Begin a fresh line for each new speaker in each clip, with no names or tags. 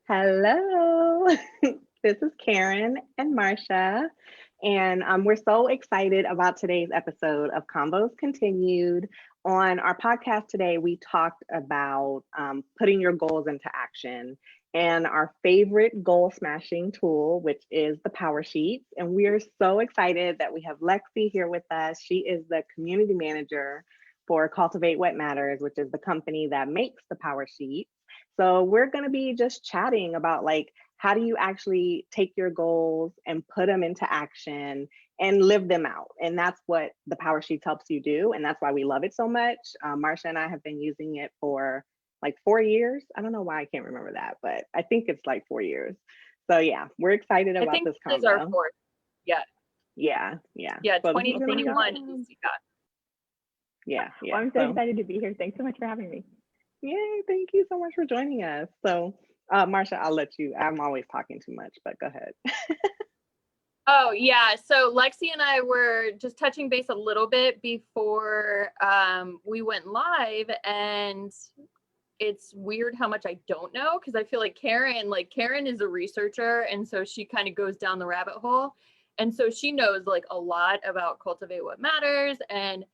Hello, this is Carin and Marcia, and we're so excited about today's episode of Convos Continued. On our podcast today, we talked about putting your goals into action and our favorite goal smashing tool, which is the PowerSheets. And we are so excited that we have Lexi here with us. She is the community manager for Cultivate What Matters, which is the company that makes the PowerSheets. So we're going to be just chatting about like, how do you actually take your goals and put them into action and live them out? And that's what the PowerSheets helps you do. And that's why we love it so much. Marcia and I have been using it for like 4 years. I don't know why I can't remember that, but I think it's like 4 years. So yeah, we're excited about this
this is our
combo.
fourth. Yeah.
Yeah.
Yeah,
So
2021 is
Yeah.
Well, I'm so excited to be here. Thanks so much for having me.
Yay, thank you so much for joining us. So, Marcia, I'll let you. I'm always talking too much, but go ahead.
Oh, yeah. So Lexi and I were just touching base a little bit before we went live, and it's weird how much I don't know, because I feel like Carin is a researcher, and so she kind of goes down the rabbit hole. And so she knows like a lot about Cultivate What Matters, and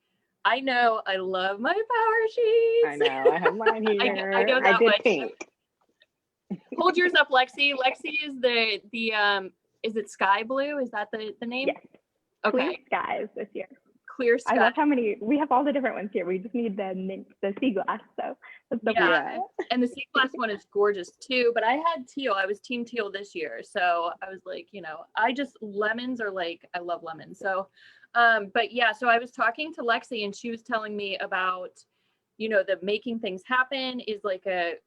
I know I love my PowerSheets.
I know, I have mine here.
I know that
did
much.
pink.
Hold yours up, Lexi. Lexi is the is it sky blue? Is that the name?
Yes.
Okay.
Clear skies this year.
Clear sky.
I love how many, we have all the different ones here. We just need the sea glass. So that's the
And the sea glass one is gorgeous too, but I had teal. I was team teal this year. So I was like, lemons are like, I love lemons. So, but yeah, so I was talking to Lexi and she was telling me about, the making things happen is like their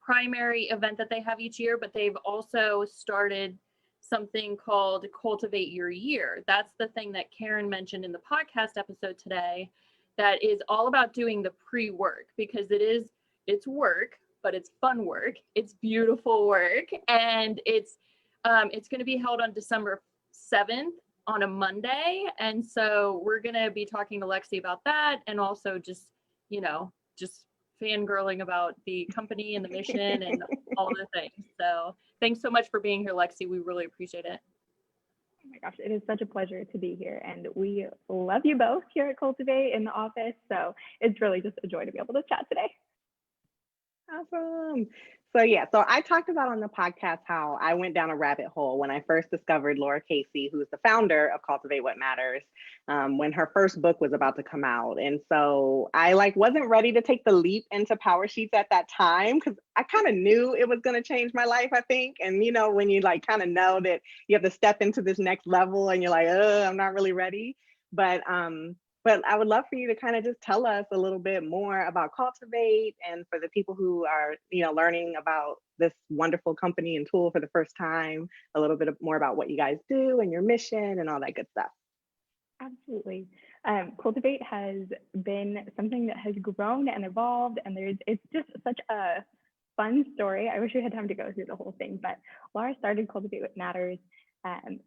primary event that they have each year, but they've also started something called Cultivate Your Year. That's the thing that Carin mentioned in the podcast episode today, that is all about doing the pre-work, because it's work, but it's fun work. It's beautiful work. And it's going to be held on December 7th on a Monday. And so we're going to be talking to Lexi about that, and also just fangirling about the company and the mission and all the things. So thanks so much for being here, Lexi. We really appreciate it.
Oh my gosh, it is such a pleasure to be here. And we love you both here at Cultivate in the office. So it's really just a joy to be able to chat today.
Awesome. So I talked about on the podcast how I went down a rabbit hole when I first discovered Laura Casey, who's the founder of Cultivate What Matters, when her first book was about to come out. And so I wasn't ready to take the leap into PowerSheets at that time, because I kind of knew it was going to change my life, I think. And when you kind of know that you have to step into this next level and you're like, I'm not really ready. But I would love for you to kind of just tell us a little bit more about Cultivate, and for the people who are, learning about this wonderful company and tool for the first time, a little bit more about what you guys do and your mission and all that good stuff.
Absolutely. Cultivate has been something that has grown and evolved, and it's just such a fun story. I wish we had time to go through the whole thing, but Laura started Cultivate What Matters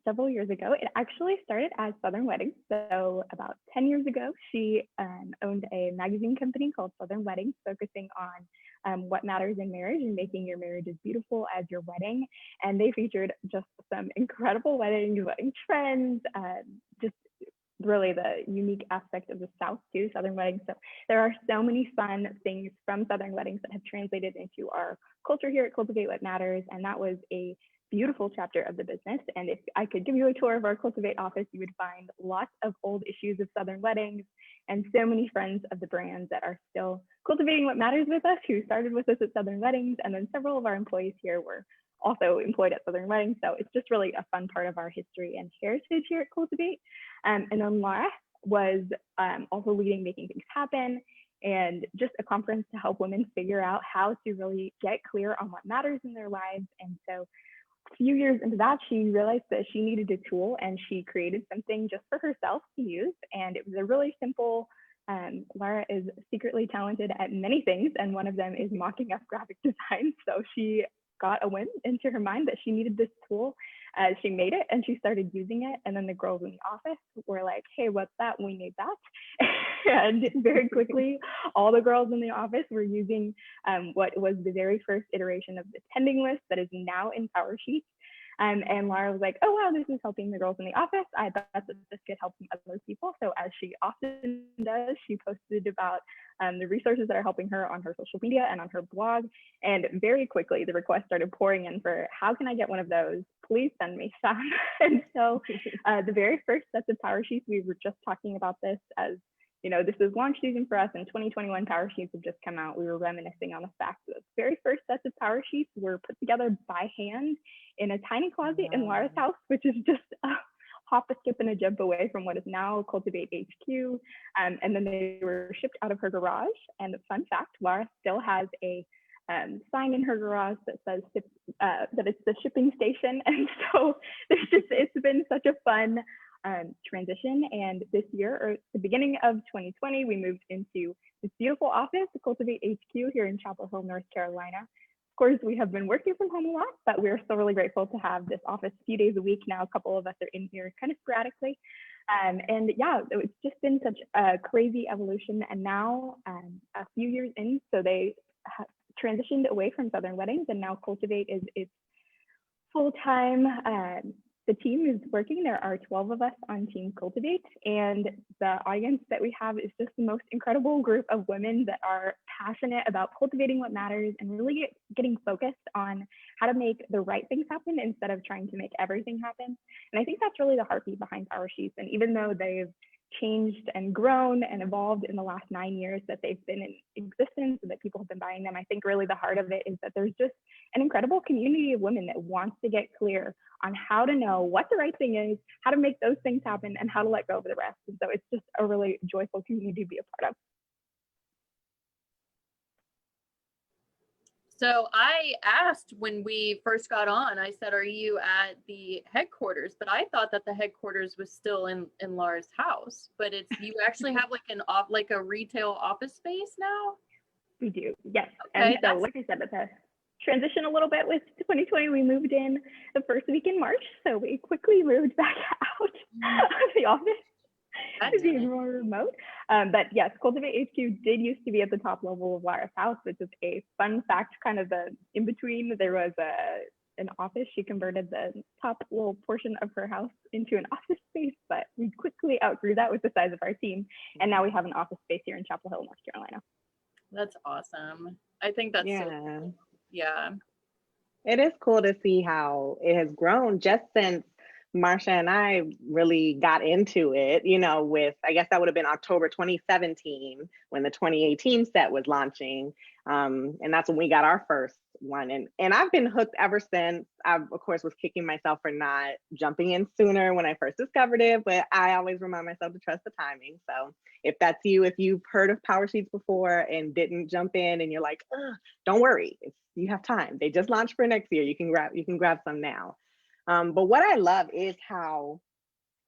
several years ago. It actually started as Southern Weddings. So about 10 years ago, she owned a magazine company called Southern Weddings, focusing on what matters in marriage and making your marriage as beautiful as your wedding. And they featured just some incredible weddings, wedding trends, just really the unique aspect of the South too, Southern Weddings. So there are so many fun things from Southern Weddings that have translated into our culture here at Cultivate What Matters. And that was a beautiful chapter of the business. And if I could give you a tour of our Cultivate office, you would find lots of old issues of Southern Weddings and so many friends of the brand that are still cultivating what matters with us, who started with us at Southern Weddings. And then several of our employees here were also employed at Southern Weddings. So it's just really a fun part of our history and heritage here at Cultivate. And then Laura was also leading Making Things Happen, and just a conference to help women figure out how to really get clear on what matters in their lives. And so a few years into that, she realized that she needed a tool, and she created something just for herself to use. And it was a really simple, Laura is secretly talented at many things, and one of them is mocking up graphic design. So she got a whim into her mind that she needed this tool She made it and she started using it. And then the girls in the office were like, hey, what's that? We need that. And very quickly, all the girls in the office were using what was the very first iteration of the pending list that is now in PowerSheets. And Laura was like, oh, wow, this is helping the girls in the office. I thought that this could help some other people. So as she often does, she posted about the resources that are helping her on her social media and on her blog. And very quickly, the requests started pouring in for, how can I get one of those? Please send me some. And so the very first sets of PowerSheets, we were just talking about this as, you know, this is launch season for us, and 2021 PowerSheets have just come out. We were reminiscing on the fact that the very first sets of PowerSheets were put together by hand in a tiny closet in Laura's house, which is just a hop, a skip, and a jump away from what is now Cultivate HQ. And then they were shipped out of her garage. And fun fact, Laura still has a sign in her garage that says that it's the shipping station. And so it's been such a fun transition. And this year, or the beginning of 2020, we moved into this beautiful office, the Cultivate HQ here in Chapel Hill, North Carolina. Of course, we have been working from home a lot, but we're still really grateful to have this office a few days a week now. A couple of us are in here kind of sporadically. And yeah, it's just been such a crazy evolution. And now a few years in, so they transitioned away from Southern Weddings, and now Cultivate is its full-time. The team is working. There are 12 of us on Team Cultivate, and the audience that we have is just the most incredible group of women that are passionate about cultivating what matters and really getting focused on how to make the right things happen instead of trying to make everything happen. And I think that's really the heartbeat behind PowerSheets. And even though they've changed and grown and evolved in the last 9 years that they've been in existence and that people have been buying them, I think really the heart of it is that there's just an incredible community of women that wants to get clear on how to know what the right thing is, how to make those things happen, and how to let go of the rest. And so it's just a really joyful community to be a part of.
So I asked when we first got on, I said, are you at the headquarters? But I thought that the headquarters was still in Laura's house, but it's, you actually have like a retail office space now?
We do, yes.
Okay,
and so like I said, at the transition a little bit with 2020, we moved in the first week in March. So we quickly moved back out of the office to being more remote. But yes, Cultivate HQ did used to be at the top level of Laura's house, which is a fun fact, kind of the in between. There was an office. She converted the top little portion of her house into an office space, but we quickly outgrew that with the size of our team. And now we have an office space here in Chapel Hill, North Carolina.
That's awesome. I think that's so cool. Yeah.
It is cool to see how it has grown just since Marcia and I really got into it, you know, with, I guess that would have been October 2017 when the 2018 set was launching. And that's when we got our first one. And I've been hooked ever since. I, of course, was kicking myself for not jumping in sooner when I first discovered it, but I always remind myself to trust the timing. So if that's you, if you've heard of PowerSheets before and didn't jump in and you're like, don't worry, you have time. They just launched for next year. You can grab some now. But what I love is how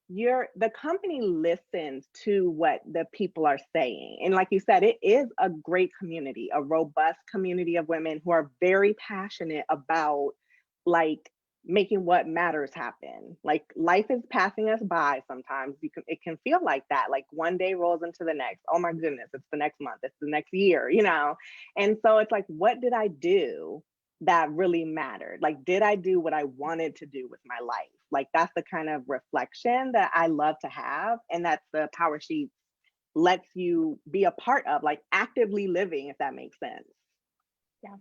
the company listens to what the people are saying. And like you said, it is a great community, a robust community of women who are very passionate about like making what matters happen. Like life is passing us by sometimes. It can feel like that. Like one day rolls into the next. Oh my goodness, it's the next month, it's the next year, you know? And so it's like, what did I do that really mattered? Like, did I do what I wanted to do with my life? Like, that's the kind of reflection that I love to have. And that's the PowerSheets lets you be a part of, like actively living, if that makes sense.
Yeah,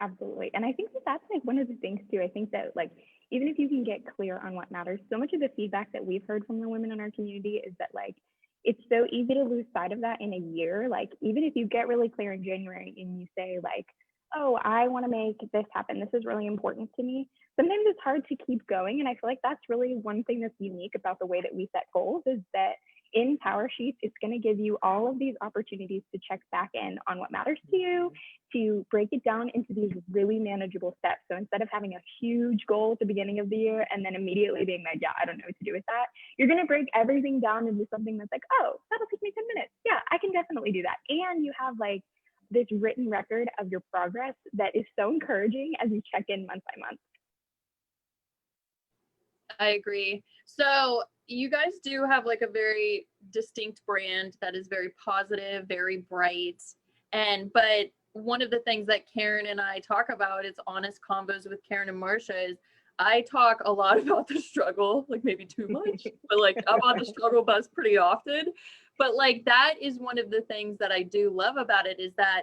absolutely. And I think that that's like one of the things too. I think that like, even if you can get clear on what matters, so much of the feedback that we've heard from the women in our community is that like, it's so easy to lose sight of that in a year. Like, even if you get really clear in January and you say like, oh, I want to make this happen, this is really important to me, sometimes it's hard to keep going. And I feel like that's really one thing that's unique about the way that we set goals, is that in PowerSheets, it's going to give you all of these opportunities to check back in on what matters to you, to break it down into these really manageable steps. So instead of having a huge goal at the beginning of the year and then immediately being like, yeah, I don't know what to do with that, you're going to break everything down into something that's like, oh, that'll take me 10 minutes. Yeah, I can definitely do that. And you have like this written record of your progress that is so encouraging as you check in month by month.
I agree. So you guys do have like a very distinct brand that is very positive, very bright. But one of the things that Carin and I talk about is honest convos with Carin and Marcia is I talk a lot about the struggle, like maybe too much, but like about the struggle bus pretty often. But like that is one of the things that I do love about it is that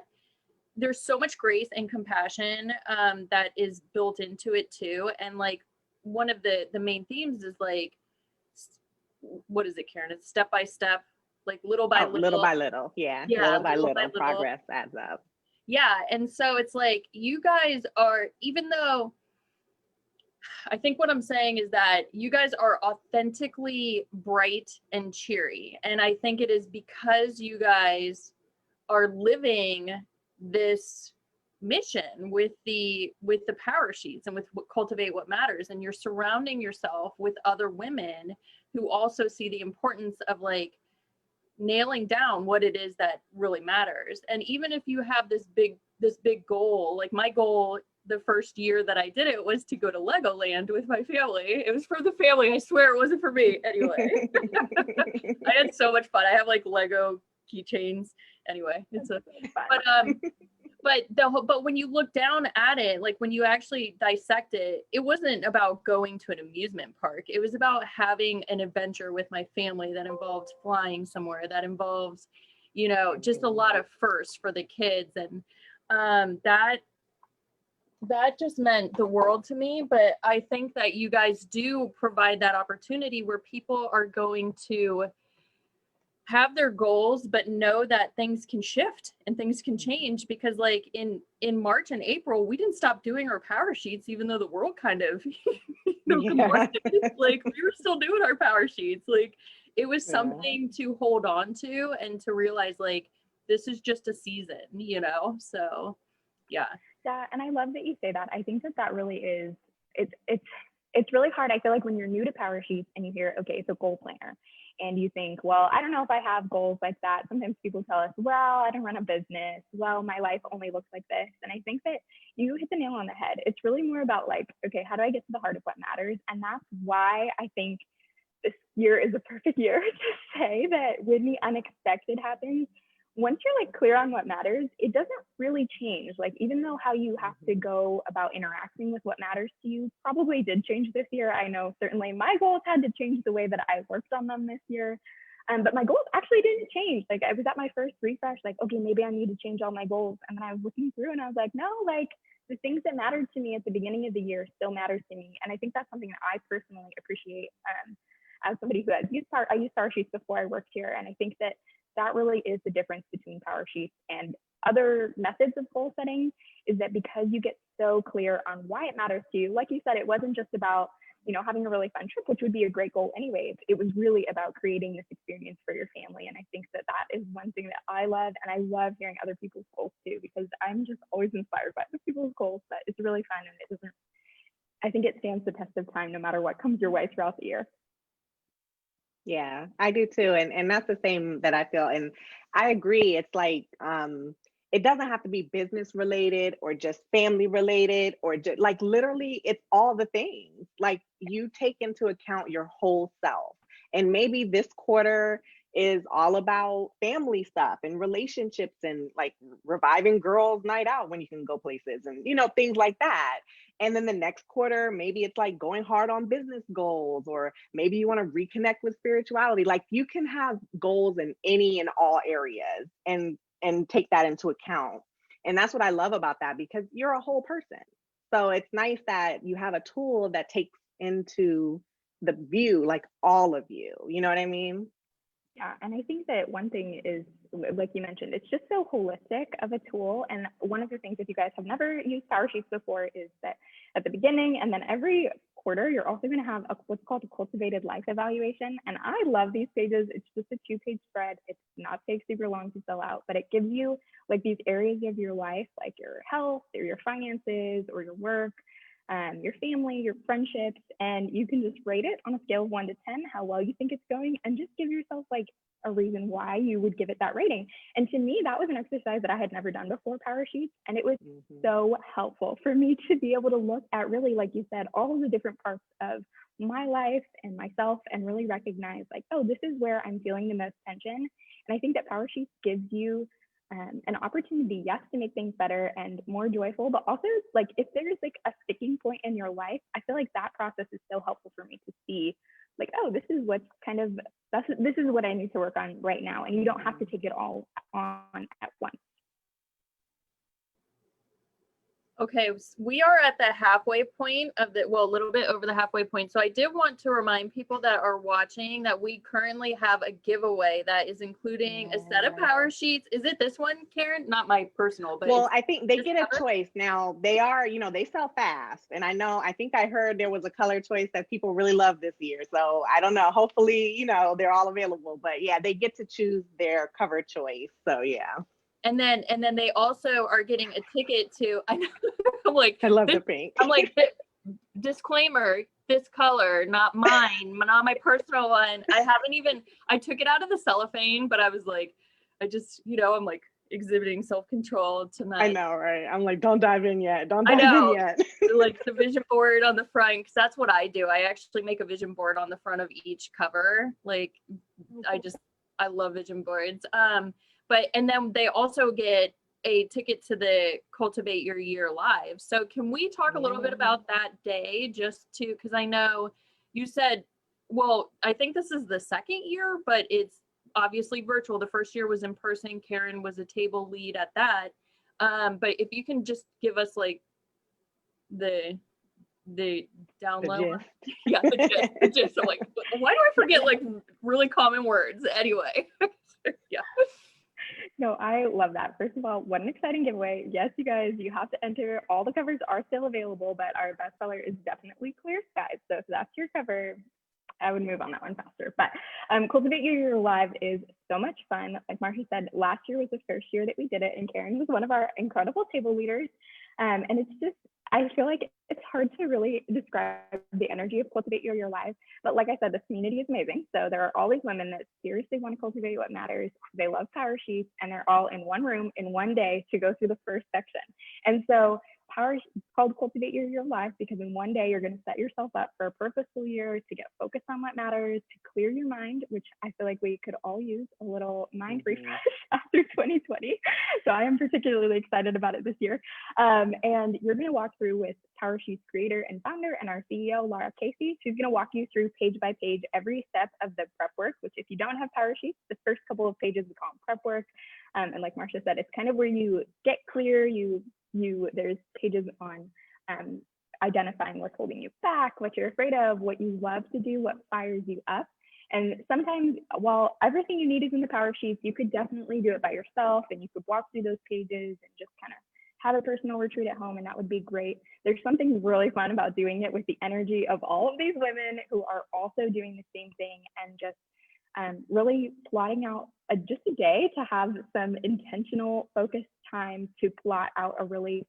there's so much grace and compassion that is built into it too. And like one of the main themes is like, what is it, Carin? It's step by step, like little by little.
Little by little. Yeah. Little by little. Progress adds up.
Yeah. And so it's like, you guys are, even though I think what I'm saying is that you guys are authentically bright and cheery. And I think it is because you guys are living this mission with the PowerSheets and with Cultivate What Matters, and you're surrounding yourself with other women who also see the importance of like nailing down what it is that really matters. And even if you have this big goal, like my goal the first year that I did it was to go to Legoland with my family. It was for the family. I swear it wasn't for me. Anyway, I had so much fun. I have like Lego keychains. Anyway, but when you look down at it, like when you actually dissect it, it wasn't about going to an amusement park. It was about having an adventure with my family that involved flying somewhere, that involves, you know, just a lot of firsts for the kids. And that just meant the world to me. But I think that you guys do provide that opportunity where people are going to have their goals, but know that things can shift and things can change, because like in March and April, we didn't stop doing our PowerSheets, even though the world kind of, like we were still doing our PowerSheets. Like it was something to hold on to and to realize like, this is just a season, you know? So yeah.
Yeah. And I love that you say that. I think that really is, it's really hard. I feel like when you're new to PowerSheets and you hear, okay, it's a goal planner, and you think, well, I don't know if I have goals like that. Sometimes people tell us, well, I don't run a business. Well, my life only looks like this. And I think that you hit the nail on the head. It's really more about like, okay, how do I get to the heart of what matters? And that's why I think this year is a perfect year to say that when the unexpected happens, once you're like clear on what matters, it doesn't really change. Like, even though how you have to go about interacting with what matters to you probably did change this year. I know certainly my goals had to change the way that I worked on them this year. But my goals actually didn't change. Like I was at my first refresh, like, okay, maybe I need to change all my goals. And then I was looking through and I was like, no, like the things that mattered to me at the beginning of the year still matter to me. And I think that's something that I personally appreciate as somebody who has used PowerSheets before I worked here. And I think that really is the difference between PowerSheets and other methods of goal setting, is that because you get so clear on why it matters to you, like you said, it wasn't just about, you know, having a really fun trip, which would be a great goal anyway. It was really about creating this experience for your family. And I think that is one thing that I love. And I love hearing other people's goals too, because I'm just always inspired by other people's goals. But it's really fun, and I think it stands the test of time no matter what comes your way throughout the year.
Yeah, I do too. And that's the same that I feel. And I agree. It's like, it doesn't have to be business related or just family related, or just like literally it's all the things. Like you take into account your whole self. And maybe this quarter is all about family stuff and relationships and like reviving girls' night out when you can go places and, you know, things like that. And then the next quarter, maybe it's like going hard on business goals, or maybe you want to reconnect with spirituality. Like you can have goals in any and all areas and take that into account. And that's what I love about that, because you're a whole person. So it's nice that you have a tool that takes into the view, like all of you, you know what I mean?
Yeah, and I think that one thing is, like you mentioned, it's just so holistic of a tool. And one of the things, if you guys have never used PowerSheets before, is that at the beginning and then every quarter, you're also going to have what's called a cultivated life evaluation. And I love these pages. It's just a 2-page spread. It's not take super long to fill out, but it gives you like these areas of your life, like your health or your finances or your work, your family, your friendships, and you can just rate it on a scale of 1 to 10, how well you think it's going, and just give yourself like a reason why you would give it that rating. And to me, that was an exercise that I had never done before PowerSheets. And it was so helpful for me to be able to look at really, like you said, all of the different parts of my life and myself and really recognize like, oh, this is where I'm feeling the most tension. And I think that PowerSheets gives you an opportunity, yes, to make things better and more joyful, but also like if there's like a sticking point in your life, I feel like that process is so helpful for me to see like, oh, this is what's kind of, this is what I need to work on right now. And you don't have to take it all on at once.
Okay, we are at the halfway point of the, well, a little bit over the halfway point. So I did want to remind people that are watching that we currently have a giveaway that is including a set of PowerSheets. Is it this one, Carin? Not my personal, but
well, I think they get a
cover?
choice. Now they are, they sell fast. And I think I heard there was a color choice that people really love this year. So I don't know, hopefully, they're all available, but yeah, they get to choose their cover choice. So yeah.
And then they also are getting a ticket to, I know, I'm like,
I love the pink.
I'm like, disclaimer, this color, not mine, not my personal one. I took it out of the cellophane, but I was like, I'm like exhibiting self-control tonight.
I know, right? I'm like, don't dive in yet. Don't dive in yet.
Like the vision board on the front, because that's what I do. I actually make a vision board on the front of each cover. Like, I love vision boards. And then they also get a ticket to the Cultivate Your Year Live. So can we talk a little bit about that day because I know you said, well, I think this is the second year, but it's obviously virtual. The first year was in person. Carin was a table lead at that. But if you can just give us like the down low. Yeah, the gist. I'm like, why do I forget like really common words? Anyway. Yeah.
No, I love that. First of all, what an exciting giveaway. Yes, you guys, you have to enter. All the covers are still available, but our bestseller is definitely Clear Skies. So if that's your cover, I would move on that one faster. But Cultivate Your Year Live is so much fun. Like Marcia said, last year was the first year that we did it, and Carin was one of our incredible table leaders. And it's just, I feel like it's hard to really describe the energy of Cultivate Your Year Live. But like I said, this community is amazing. So there are all these women that seriously want to cultivate what matters. They love PowerSheets, and they're all in one room in one day to go through the first section. And so it's called Cultivate Your Year Live because in one day you're going to set yourself up for a purposeful year to get focused on what matters, to clear your mind, which I feel like we could all use a little mind refresh after 2020. So I am particularly excited about it this year. And you're going to walk through with PowerSheets creator and founder and our CEO, Laura Casey. She's going to walk you through page by page every step of the prep work, which if you don't have PowerSheets, the first couple of pages we call them prep work. And like Marcia said, it's kind of where you get clear, there's pages on identifying what's holding you back, what you're afraid of, what you love to do, what fires you up. And sometimes while everything you need is in the PowerSheets, you could definitely do it by yourself and you could walk through those pages and just kind of have a personal retreat at home, and that would be great. There's something really fun about doing it with the energy of all of these women who are also doing the same thing and just really plotting out just a day to have some intentional focused time to plot out a really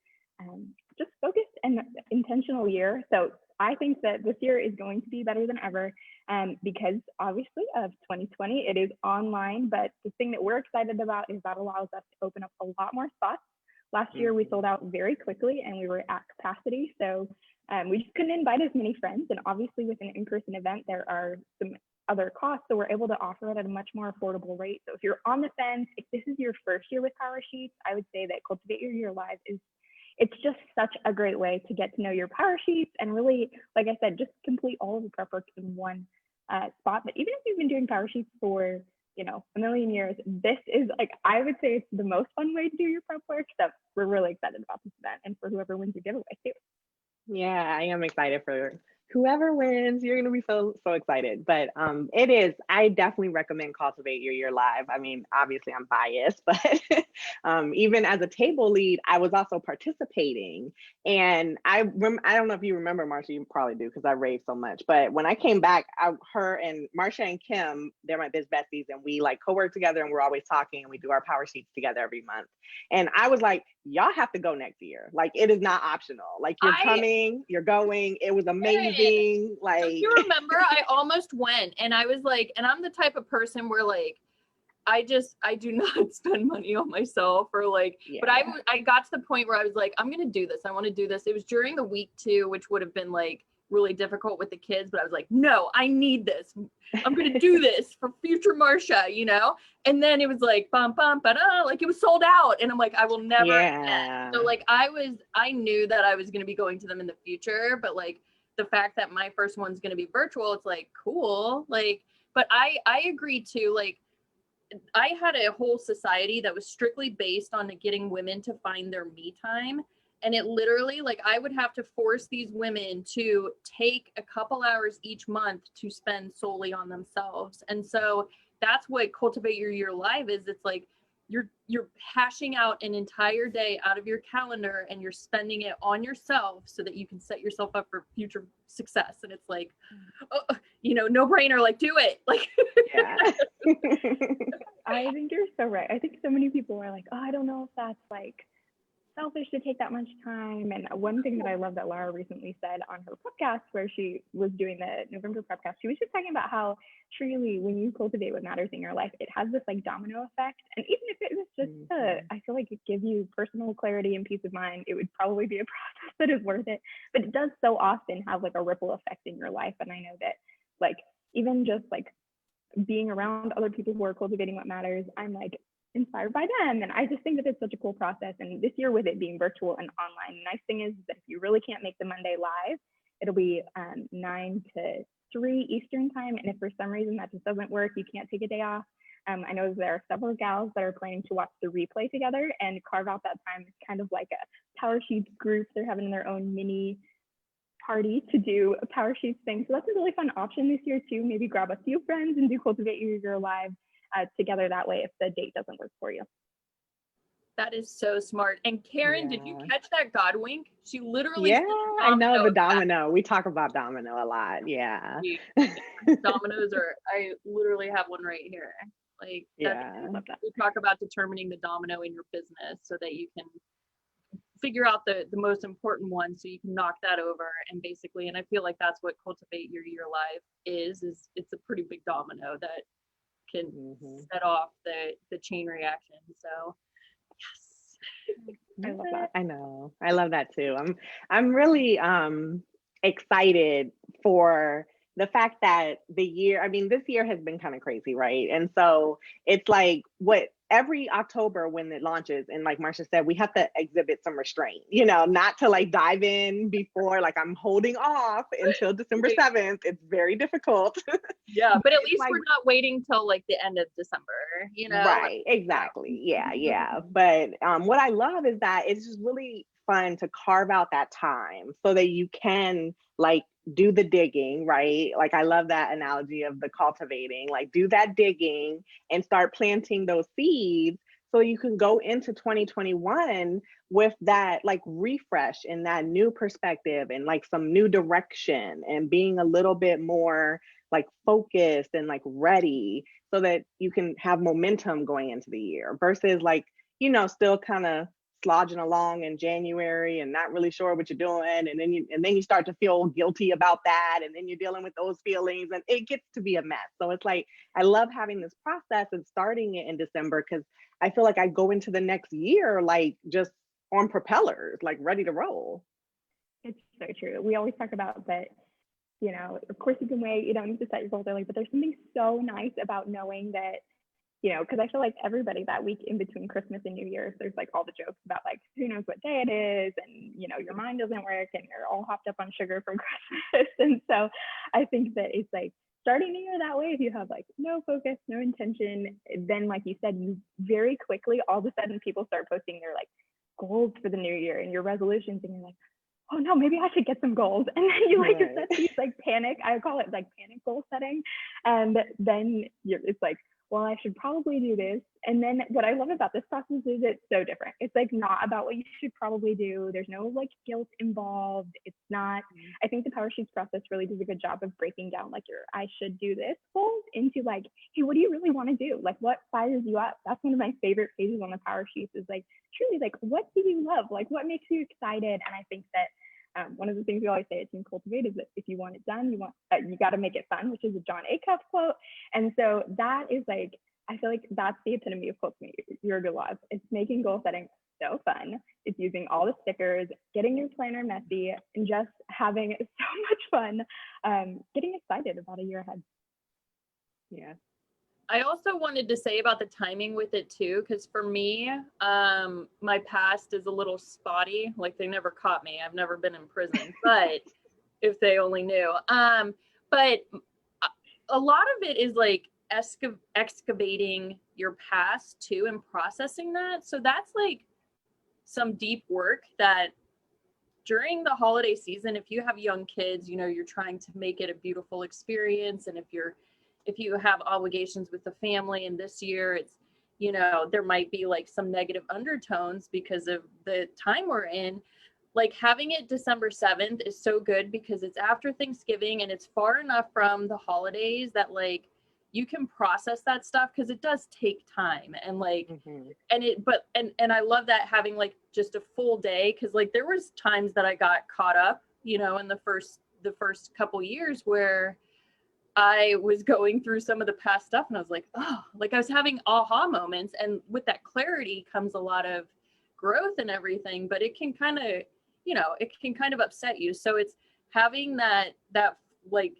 just focused and intentional year. So I think that this year is going to be better than ever because obviously of 2020, it is online, but the thing that we're excited about is that allows us to open up a lot more spots. Last year, we sold out very quickly and we were at capacity. So we just couldn't invite as many friends. And obviously with an in-person event, there are some other costs. So we're able to offer it at a much more affordable rate. So if you're on the fence, if this is your first year with PowerSheets, I would say that Cultivate Your Year Live it's just such a great way to get to know your PowerSheets and really, like I said, just complete all of the prep work in one spot. But even if you've been doing PowerSheets for a million years, this is like, I would say it's the most fun way to do your prep work. So we're really excited about this event and for whoever wins the giveaway too.
Yeah, I am excited for whoever wins. You're going to be so excited. But I definitely recommend Cultivate Your Year Live. I mean, obviously I'm biased, but even as a table lead, I was also participating. And I don't know if you remember, Marcia, you probably do because I raved so much. But when I came back, her and Marcia and Kim, they're my biz besties, and we like co-work together and we're always talking and we do our PowerSheets together every month. And I was like, y'all have to go next year. Like, it is not optional. Like, you're coming, you're going. It was amazing. Like,
if you remember, I almost went, and I was like, and I'm the type of person where like, I do not spend money on myself, or like, but I got to the point where I was like, I'm going to do this. I want to do this. It was during the week too, which would have been like really difficult with the kids, but I was like, no, I need this. I'm going to do this for future Marcia, you know? And then it was like, bum, bum, ba-da, like it was sold out. And I'm like, I will never again. So like, I knew that I was going to be going to them in the future, but like the fact that my first one's going to be virtual, it's like, cool. Like, but I agree too. Like, I had a whole society that was strictly based on getting women to find their me time. And it literally, like, I would have to force these women to take a couple hours each month to spend solely on themselves. And so that's what Cultivate Your Year Live is. It's like you're hashing out an entire day out of your calendar, and you're spending it on yourself so that you can set yourself up for future success. And it's like, oh, you know, no brainer, like, do it. Like,
yeah.
I think you're so right. I think so many people are like, oh, I don't know if that's like selfish to take that much time. And one thing that I love that Laura recently said on her podcast, where she was doing the November podcast, she was just talking about how truly when you cultivate what matters in your life, it has this like domino effect. And even if it was just I feel like it gives you personal clarity and peace of mind, it would probably be a process that is worth it. But it does so often have like a ripple effect in your life. And I know that like even just like being around other people who are cultivating what matters, I'm like inspired by them. And I just think that it's such a cool process. And this year, with it being virtual and online, the nice thing is that if you really can't make the Monday live, it'll be 9 to 3 Eastern time. And if for some reason that just doesn't work, you can't take a day off. I know there are several gals that are planning to watch the replay together and carve out that time. It's kind of like a PowerSheets group. They're having their own mini party to do a PowerSheets thing. So that's a really fun option this year too. Maybe grab a few friends and do Cultivate Your Year Live together that way if the date doesn't work for you.
That is so smart. And Carin, did you catch that God wink? She literally
I know the domino. We talk about domino a lot. Yeah.
Dominoes are, I literally have one right here. Like, we talk about determining the domino in your business so that you can figure out the most important one, so you can knock that over. And basically, and I feel like that's what Cultivate Your Year Live is it's a pretty big domino that can set off the chain reaction. So yes.
I love that. I know. I love that too. I'm really excited for the fact that this year has been kind of crazy, right? And so it's like every October when it launches, and like Marcia said, we have to exhibit some restraint, you know, not to like dive in before, like I'm holding off until December 7th. It's very difficult.
Yeah, but at least like, we're not waiting till like the end of December, you know?
Right, exactly. Yeah. But what I love is that it's just really fun to carve out that time so that you can like do the digging, right? Like I love that analogy of the cultivating, like do that digging and start planting those seeds so you can go into 2021 with that like refresh and that new perspective and like some new direction and being a little bit more like focused and like ready so that you can have momentum going into the year versus like, you know, still kind of slogging along in January and not really sure what you're doing. And then you start to feel guilty about that. And then you're dealing with those feelings and it gets to be a mess. So it's like, I love having this process and starting it in December because I feel like I go into the next year, like just on propellers, like ready to roll.
It's so true. We always talk about that, you know, of course you can wait, you don't need to set your goals early, but there's something so nice about knowing that, you know, because I feel like everybody that week in between Christmas and New Year's, there's like all the jokes about like, who knows what day it is, and, you know, your mind doesn't work and you're all hopped up on sugar from Christmas. And so I think that it's like starting the year that way, if you have like no focus, no intention, then like you said, you very quickly, all of a sudden people start posting their like goals for the new year and your resolutions, and you're like, oh no, maybe I should get some goals. And then you like set these like panic, I call it like panic goal setting. And then it's like, well, I should probably do this. And then what I love about this process is it's so different. It's like not about what you should probably do. There's no like guilt involved. It's not, I think the PowerSheets process really does a good job of breaking down like your I should do this goals into like, hey, what do you really want to do? Like what fires you up? That's one of my favorite pages on the PowerSheets is like, truly like, what do you love? Like what makes you excited? And I think that one of the things we always say at Team Cultivate is that if you want it done, you got to make it fun, which is a John Acuff quote. And so that is like, I feel like that's the epitome of Cultivate Your Goal. It's making goal setting so fun. It's using all the stickers, getting your planner messy, and just having so much fun, getting excited about a year ahead.
Yeah.
I also wanted to say about the timing with it too, because for me, my past is a little spotty. Like they never caught me. I've never been in prison, but if they only knew. But a lot of it is like excavating your past too and processing that. So that's like some deep work that during the holiday season, if you have young kids, you know, you're trying to make it a beautiful experience. And if you have obligations with the family, and this year it's, you know, there might be like some negative undertones because of the time we're in, like having it December 7th is so good because it's after Thanksgiving and it's far enough from the holidays that like you can process that stuff, because it does take time and like and I love that having like just a full day, because like there was times that I got caught up, you know, in the first couple years where I was going through some of the past stuff and I was like, oh, like I was having aha moments, and with that clarity comes a lot of growth and everything, but it can kind of, you know, it can kind of upset you. So it's having that like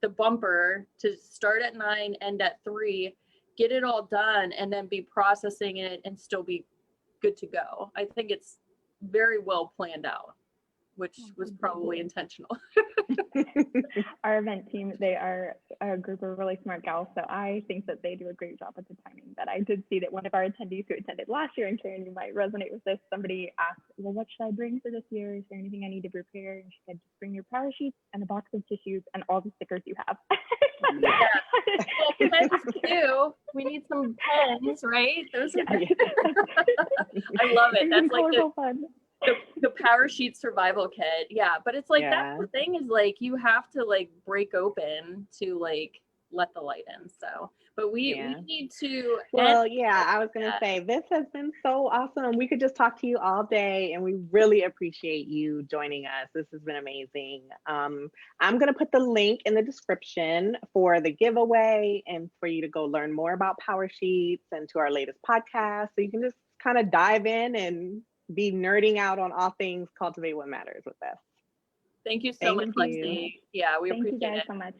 the bumper to start at 9, end at 3, get it all done, and then be processing it and still be good to go. I think it's very well planned out, which was probably intentional.
Our event team, they are a group of really smart gals, so I think that they do a great job at the timing. But I did see that one of our attendees who attended last year, and Carin, you might resonate with this, somebody asked, well, what should I bring for this year? Is there anything I need to prepare? And she said, just bring your PowerSheets and a box of tissues and all the stickers you have.
Yeah. Well, pens too. We need some pens, right? Those are I love it. That's like
fun.
the PowerSheet survival kit. Yeah, but it's like that's the thing is like you have to like break open to like let the light in. So, but we need to.
Well, I was gonna say this has been so awesome. We could just talk to you all day, and we really appreciate you joining us. This has been amazing. I'm gonna put the link in the description for the giveaway and for you to go learn more about PowerSheets and to our latest podcast, so you can just kind of dive in and be nerding out on all things Cultivate What Matters with us.
Thank you so much, Lexi. Yeah, we appreciate it.
Thank you guys so much.